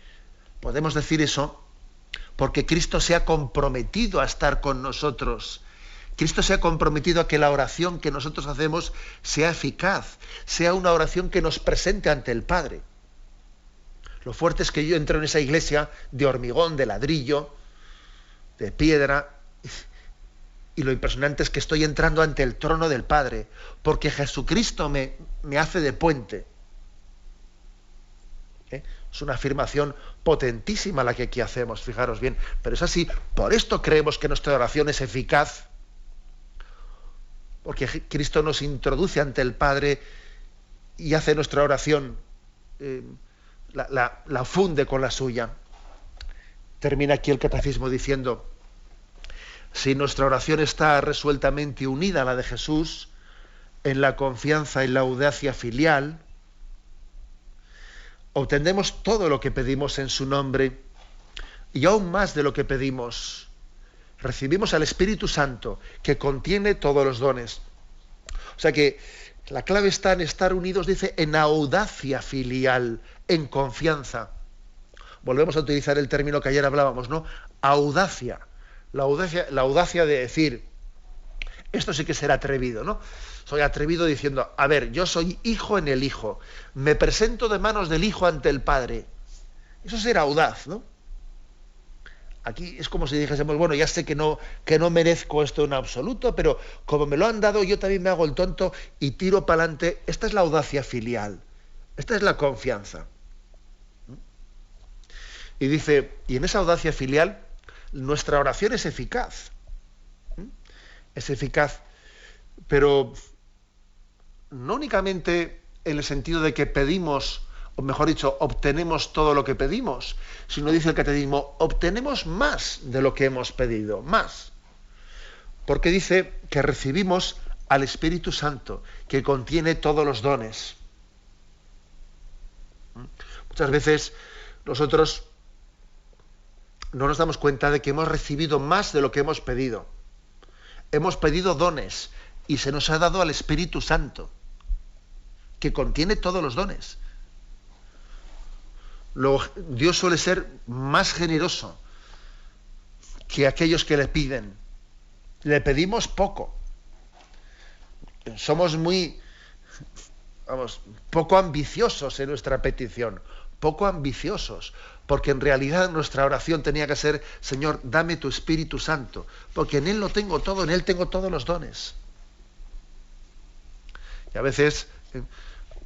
Podemos decir eso porque Cristo se ha comprometido a estar con nosotros. Cristo se ha comprometido a que la oración que nosotros hacemos sea eficaz, sea una oración que nos presente ante el Padre. Lo fuerte es que yo entro en esa iglesia de hormigón, de ladrillo, de piedra, y lo impresionante es que estoy entrando ante el trono del Padre, porque Jesucristo me hace de puente. Es una afirmación potentísima la que aquí hacemos, fijaros bien, pero es así. Por esto creemos que nuestra oración es eficaz, porque Cristo nos introduce ante el Padre y hace nuestra oración, la funde con la suya. Termina aquí el catecismo diciendo: si nuestra oración está resueltamente unida a la de Jesús, en la confianza y la audacia filial, obtendremos todo lo que pedimos en su nombre y aún más de lo que pedimos. Recibimos al Espíritu Santo, que contiene todos los dones. O sea que la clave está en estar unidos, dice, en audacia filial, en confianza. Volvemos a utilizar el término que ayer hablábamos, ¿no? Audacia. La audacia de decir, esto sí que será atrevido, ¿no? Soy atrevido diciendo, a ver, yo soy hijo en el Hijo, me presento de manos del Hijo ante el Padre. Eso será audaz, ¿no? Aquí es como si dijésemos, bueno, ya sé que no merezco esto en absoluto, pero como me lo han dado, yo también me hago el tonto y tiro para adelante. Esta es la audacia filial, esta es la confianza. Y dice, y en esa audacia filial, nuestra oración es eficaz. Es eficaz, pero no únicamente en el sentido de que pedimos, o mejor dicho, obtenemos todo lo que pedimos, sino, dice el catecismo, obtenemos más de lo que hemos pedido, más. Porque dice que recibimos al Espíritu Santo, que contiene todos los dones. Muchas veces nosotros no nos damos cuenta de que hemos recibido más de lo que hemos pedido. Hemos pedido dones y se nos ha dado al Espíritu Santo, que contiene todos los dones. Luego, Dios suele ser más generoso que aquellos que le piden. Le pedimos poco. Somos poco ambiciosos en nuestra petición, poco ambiciosos, porque en realidad nuestra oración tenía que ser, Señor, dame tu Espíritu Santo, porque en Él lo tengo todo, en Él tengo todos los dones. Y a veces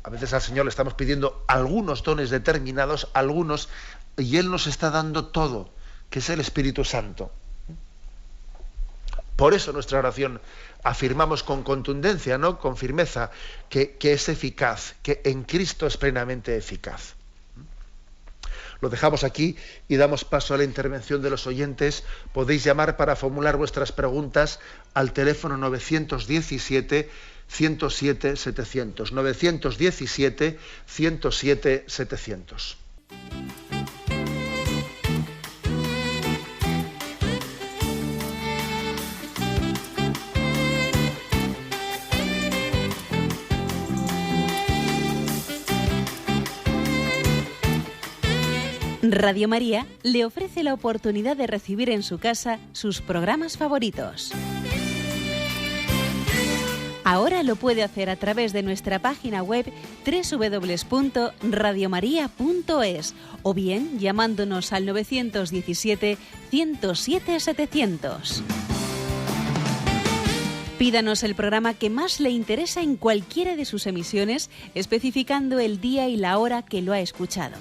al Señor le estamos pidiendo algunos dones determinados, algunos, y Él nos está dando todo, que es el Espíritu Santo. Por eso nuestra oración afirmamos con contundencia, ¿no?, con firmeza, que es eficaz, que en Cristo es plenamente eficaz. Lo dejamos aquí y damos paso a la intervención de los oyentes. Podéis llamar para formular vuestras preguntas al teléfono 917 107 700. 917 107 700. Radio María le ofrece la oportunidad de recibir en su casa sus programas favoritos. Ahora lo puede hacer a través de nuestra página web www.radiomaria.es o bien llamándonos al 917 107 700. Pídanos el programa que más le interesa en cualquiera de sus emisiones, especificando el día y la hora que lo ha escuchado.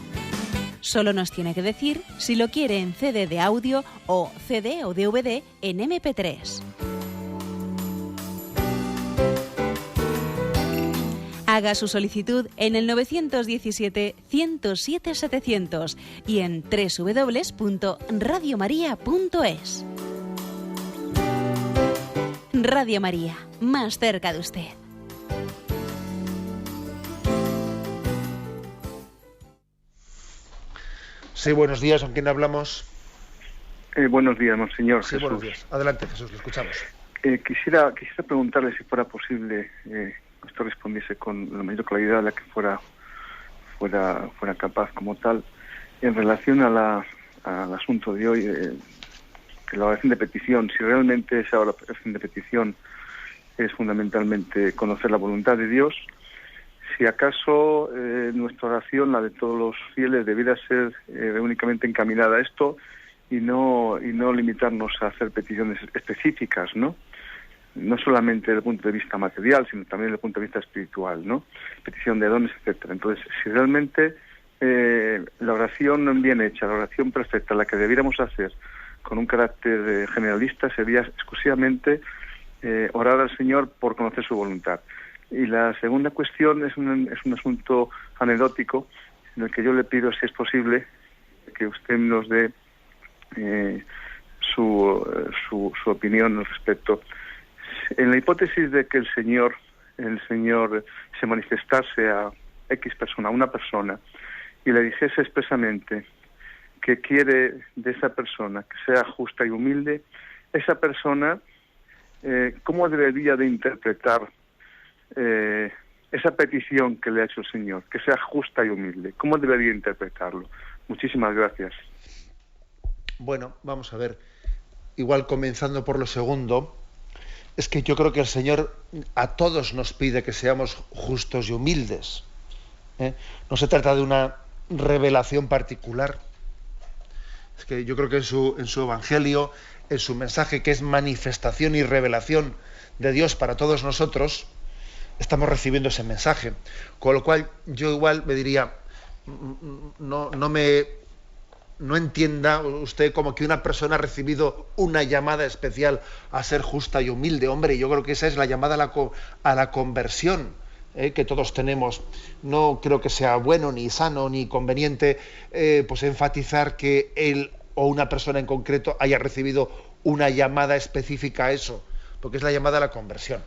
Solo nos tiene que decir si lo quiere en CD de audio o CD o DVD en MP3. Haga su solicitud en el 917 107 700 y en www.radiomaria.es. Radio María, más cerca de usted. Sí, buenos días. ¿Con quién hablamos? Buenos días, monseñor. Sí, Jesús. buenos días. Adelante, Jesús, lo escuchamos. Quisiera preguntarle si fuera posible que usted respondiese con la mayor claridad de la que fuera capaz como tal, en relación al asunto de hoy, que la oración de petición, si realmente esa oración de petición es fundamentalmente conocer la voluntad de Dios, si acaso nuestra oración, la de todos los fieles, debiera ser únicamente encaminada a esto y no limitarnos a hacer peticiones específicas, ¿no? No solamente desde el punto de vista material, sino también desde el punto de vista espiritual, ¿no? Petición de dones, etcétera. Entonces, si realmente la oración bien hecha, la oración perfecta, la que debiéramos hacer con un carácter generalista, sería exclusivamente orar al Señor por conocer su voluntad. Y la segunda cuestión es un asunto anecdótico en el que yo le pido, si es posible, que usted nos dé su opinión al respecto. En la hipótesis de que el Señor se manifestase a X persona, a una persona, y le dijese expresamente que quiere de esa persona que sea justa y humilde, esa persona, ¿cómo debería de interpretar esa petición que le ha hecho el Señor, que sea justa y humilde? ¿Cómo debería interpretarlo? Muchísimas gracias. Bueno, vamos a ver. Igual comenzando por lo segundo, es que yo creo que el Señor a todos nos pide que seamos justos y humildes. No se trata de una revelación particular. Es que yo creo que en su Evangelio, en su mensaje, que es manifestación y revelación de Dios para todos nosotros, estamos recibiendo ese mensaje. Con lo cual yo igual me diría, no entienda usted como que una persona ha recibido una llamada especial a ser justa y humilde. Hombre, yo creo que esa es la llamada a la conversión que todos tenemos. No creo que sea bueno, ni sano, ni conveniente pues enfatizar que él o una persona en concreto haya recibido una llamada específica a eso, porque es la llamada a la conversión.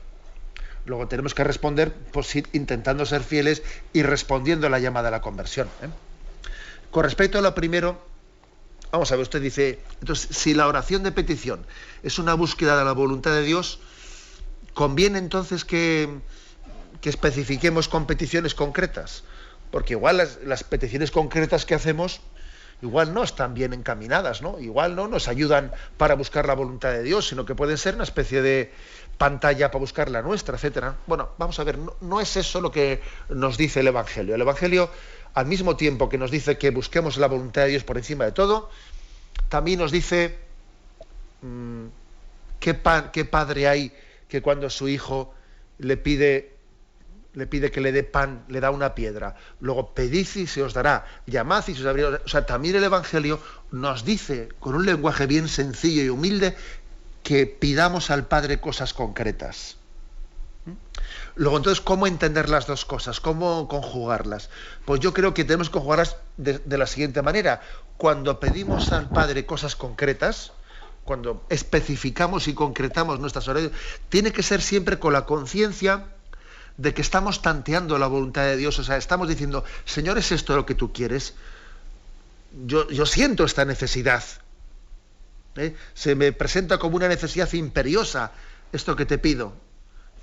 Luego tenemos que responder pues, intentando ser fieles y respondiendo a la llamada a la conversión. Con respecto a lo primero, vamos a ver, usted dice, entonces, si la oración de petición es una búsqueda de la voluntad de Dios, ¿conviene entonces que especifiquemos con peticiones concretas? Porque igual las peticiones concretas que hacemos, igual no están bien encaminadas, ¿no? Igual no nos ayudan para buscar la voluntad de Dios, sino que pueden ser una especie de pantalla para buscar la nuestra, etcétera. Bueno, vamos a ver, no es eso lo que nos dice el Evangelio. El Evangelio, al mismo tiempo que nos dice que busquemos la voluntad de Dios por encima de todo, también nos dice qué padre hay que cuando su hijo le pide que le dé pan, le da una piedra. Luego pedid y se os dará, llamad y se os abrirá. O sea, también el Evangelio nos dice, con un lenguaje bien sencillo y humilde, que pidamos al Padre cosas concretas. Luego, entonces, ¿cómo entender las dos cosas? ¿Cómo conjugarlas? Pues yo creo que tenemos que conjugarlas de la siguiente manera. Cuando pedimos al Padre cosas concretas, cuando especificamos y concretamos nuestras oraciones, tiene que ser siempre con la conciencia de que estamos tanteando la voluntad de Dios, o sea, estamos diciendo, Señor, ¿es esto lo que tú quieres? Yo siento esta necesidad. Se me presenta como una necesidad imperiosa esto que te pido.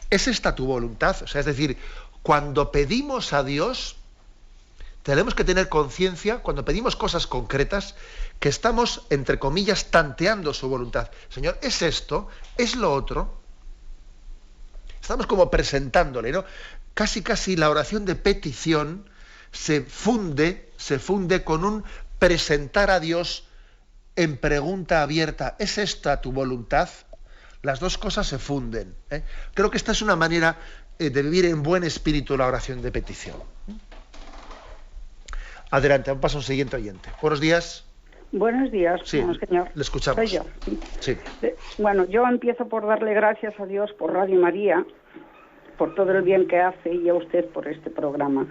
¿Es esta tu voluntad? O sea, es decir, cuando pedimos a Dios, tenemos que tener conciencia, cuando pedimos cosas concretas, que estamos, entre comillas, tanteando su voluntad. Señor, ¿es esto? ¿Es lo otro? Estamos como presentándole, ¿no? Casi la oración de petición se funde con un presentar a Dios en pregunta abierta. ¿Es esta tu voluntad? Las dos cosas se funden. Creo que esta es una manera de vivir en buen espíritu la oración de petición. Adelante, paso a un siguiente oyente. Buenos días. Buenos días, sí, señor. Le escuchamos. Soy yo. Sí. Bueno, yo empiezo por darle gracias a Dios por Radio María, por todo el bien que hace, y a usted por este programa.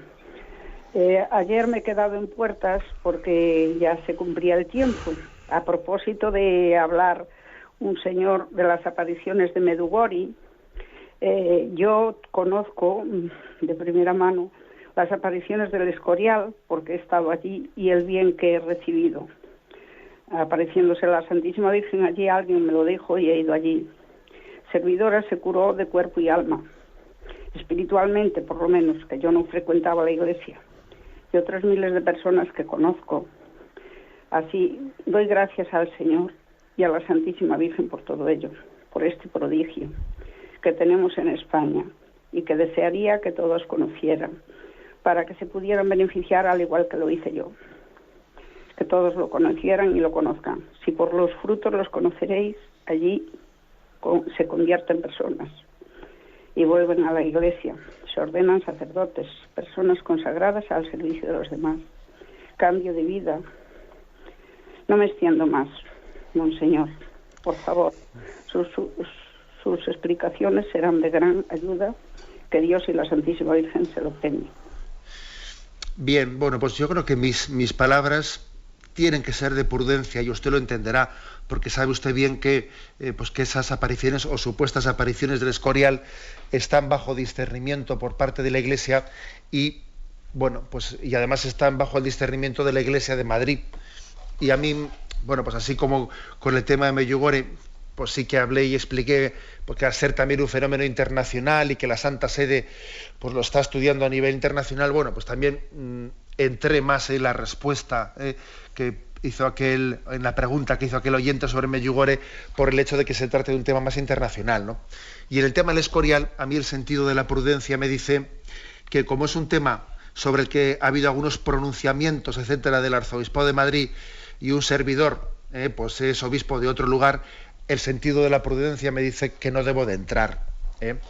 Ayer me he quedado en puertas porque ya se cumplía el tiempo. A propósito de hablar un señor de las apariciones de Medjugorje, yo conozco de primera mano las apariciones del Escorial, porque he estado allí, y el bien que he recibido. Apareciéndose la Santísima Virgen allí, alguien me lo dijo y he ido allí. Servidora se curó de cuerpo y alma, espiritualmente por lo menos, que yo no frecuentaba la iglesia, y otras miles de personas que conozco. Así doy gracias al Señor y a la Santísima Virgen por todo ello, por este prodigio que tenemos en España y que desearía que todos conocieran, para que se pudieran beneficiar al igual que lo hice yo. Que todos lo conocieran y lo conozcan. Si por los frutos los conoceréis, allí se convierten en personas y vuelven a la iglesia. Se ordenan sacerdotes, personas consagradas al servicio de los demás. Cambio de vida. No me extiendo más, monseñor. Por favor, sus explicaciones serán de gran ayuda. Que Dios y la Santísima Virgen se lo premien. Bien, bueno, pues yo creo que mis palabras tienen que ser de prudencia, y usted lo entenderá, porque sabe usted bien que esas apariciones o supuestas apariciones del Escorial están bajo discernimiento por parte de la Iglesia y además están bajo el discernimiento de la Iglesia de Madrid. Y a mí, bueno, pues así como con el tema de Medjugorje, pues sí que hablé y expliqué, porque al ser también un fenómeno internacional y que la Santa Sede pues lo está estudiando a nivel internacional, bueno, pues también entré más en la respuesta que hizo en la pregunta que hizo aquel oyente sobre Medjugorje, por el hecho de que se trate de un tema más internacional, ¿no? Y en el tema del Escorial, a mí el sentido de la prudencia me dice que como es un tema sobre el que ha habido algunos pronunciamientos, etcétera, del Arzobispo de Madrid, y un servidor pues es obispo de otro lugar, el sentido de la prudencia me dice que no debo de entrar.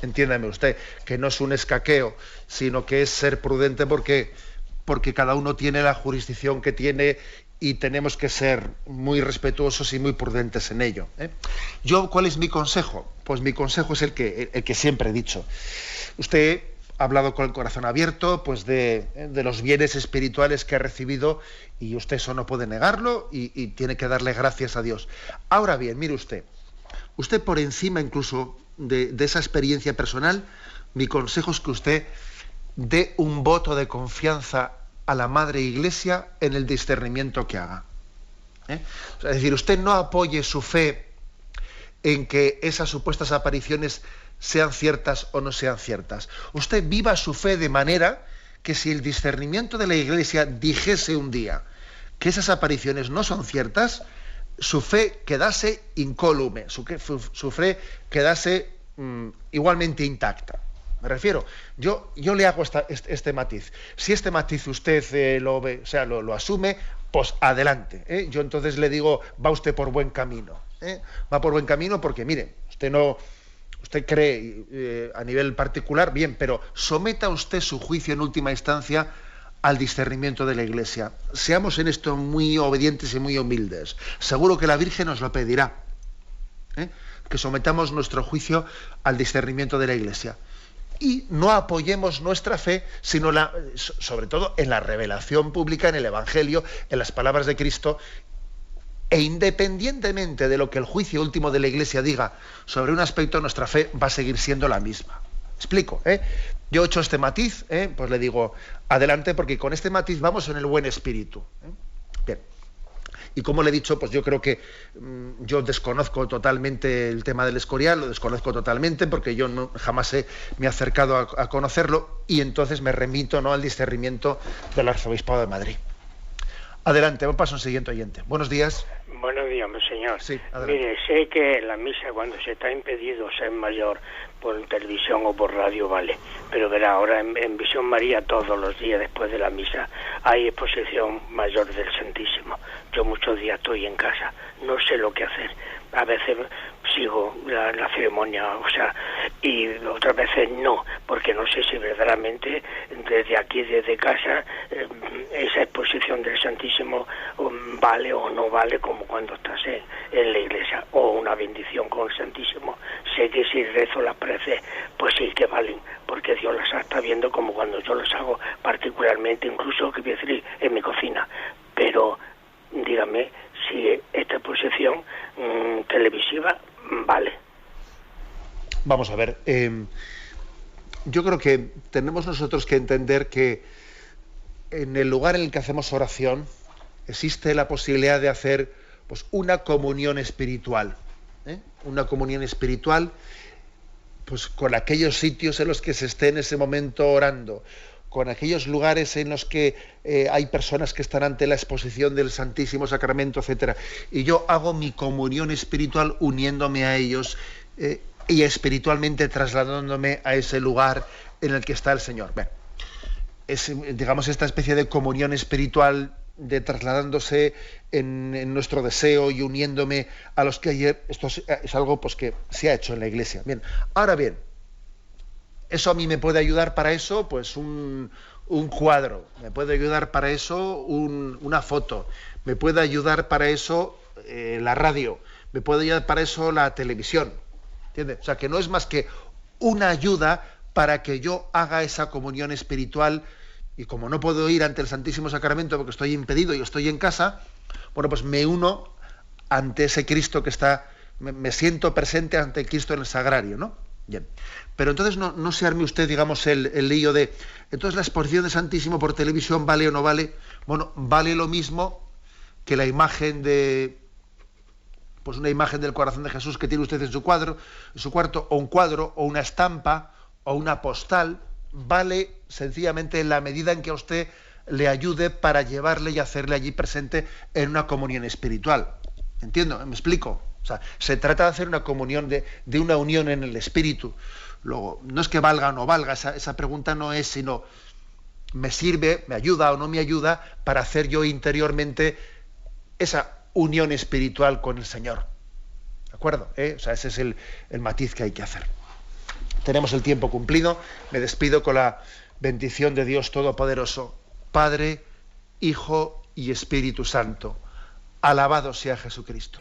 Entiéndame usted, que no es un escaqueo, sino que es ser prudente porque cada uno tiene la jurisdicción que tiene y tenemos que ser muy respetuosos y muy prudentes en ello. ¿Cuál es mi consejo? Pues mi consejo es el que siempre he dicho. Usted ha hablado con el corazón abierto pues de los bienes espirituales que ha recibido, y usted eso no puede negarlo y tiene que darle gracias a Dios. Ahora bien, mire usted por encima incluso de esa experiencia personal, mi consejo es que usted dé un voto de confianza a la Madre Iglesia en el discernimiento que haga. Es decir, usted no apoye su fe en que esas supuestas apariciones sean ciertas o no sean ciertas. Usted viva su fe de manera que si el discernimiento de la Iglesia dijese un día que esas apariciones no son ciertas, su fe quedase incólume, su fe quedase igualmente intacta. Me refiero, yo le hago este matiz. Si este matiz usted lo ve, o sea, lo asume, pues adelante. Yo entonces le digo, va usted por buen camino. Va por buen camino porque, mire, usted cree a nivel particular, bien, pero someta usted su juicio en última instancia al discernimiento de la Iglesia. Seamos en esto muy obedientes y muy humildes. Seguro que la Virgen nos lo pedirá, que sometamos nuestro juicio al discernimiento de la Iglesia. Y no apoyemos nuestra fe, sino sobre todo en la revelación pública, en el Evangelio, en las palabras de Cristo, e independientemente de lo que el juicio último de la Iglesia diga sobre un aspecto, nuestra fe va a seguir siendo la misma. ¿Explico? Yo he hecho este matiz, pues le digo, adelante, porque con este matiz vamos en el buen espíritu. Bien. Y como le he dicho, pues yo creo que yo desconozco totalmente el tema del Escorial, lo desconozco totalmente, porque yo jamás me he acercado a conocerlo, y entonces me remito, ¿no?, al discernimiento del Arzobispado de Madrid. Adelante, vamos a un siguiente oyente. Buenos días. Buenos días, señor. Sí, adelante. Mire, sé que en la misa, cuando se está impedido ser mayor por televisión o por radio, vale, pero verá, ahora en Visión María todos los días después de la misa hay exposición mayor del Santísimo. Yo muchos días estoy en casa, no sé lo que hacer. A veces sigo la ceremonia, o sea, y otras veces no, porque no sé si verdaderamente desde aquí, desde casa, esa exposición del Santísimo vale o no vale, como cuando estás en la iglesia, o una bendición con el Santísimo. Sé que si rezo las preces, pues sí que valen, porque Dios las está viendo, como cuando yo las hago particularmente, incluso, que voy a decir, en mi cocina. Pero dígame si esta exposición televisiva vale. Vamos a ver, yo creo que tenemos nosotros que entender que en el lugar en el que hacemos oración existe la posibilidad de hacer, pues, una comunión espiritual, una comunión espiritual, pues, con aquellos sitios en los que se esté en ese momento orando, con aquellos lugares en los que hay personas que están ante la exposición del Santísimo Sacramento, etcétera. Y yo hago mi comunión espiritual uniéndome a ellos y espiritualmente trasladándome a ese lugar en el que está el Señor. Bueno, es, digamos, esta especie de comunión espiritual, de trasladándose en nuestro deseo y uniéndome a los que ayer, esto es algo, pues, que se ha hecho en la Iglesia. Bien, ahora bien, eso a mí me puede ayudar para eso, pues un cuadro, me puede ayudar para eso una foto, me puede ayudar para eso la radio, me puede ayudar para eso la televisión, ¿entiendes? O sea, que no es más que una ayuda para que yo haga esa comunión espiritual, y como no puedo ir ante el Santísimo Sacramento porque estoy impedido y estoy en casa, bueno, pues me uno ante ese Cristo que está, me siento presente ante Cristo en el sagrario, ¿no? Bien. Pero entonces no se arme usted, digamos, el lío de, entonces la exposición de Santísimo por televisión vale o no vale. Bueno, vale lo mismo que la imagen de, pues, una imagen del corazón de Jesús que tiene usted en su cuarto, o un cuadro, o una estampa, o una postal. Vale sencillamente en la medida en que a usted le ayude para llevarle y hacerle allí presente en una comunión espiritual. ¿Entiendo? ¿Me explico? O sea, se trata de hacer una comunión, de una unión en el espíritu. Luego, no es que valga o no valga, esa pregunta no es, sino me sirve, me ayuda o no me ayuda para hacer yo interiormente esa unión espiritual con el Señor. ¿De acuerdo? O sea, ese es el matiz que hay que hacer. Tenemos el tiempo cumplido. Me despido con la bendición de Dios Todopoderoso, Padre, Hijo y Espíritu Santo. Alabado sea Jesucristo.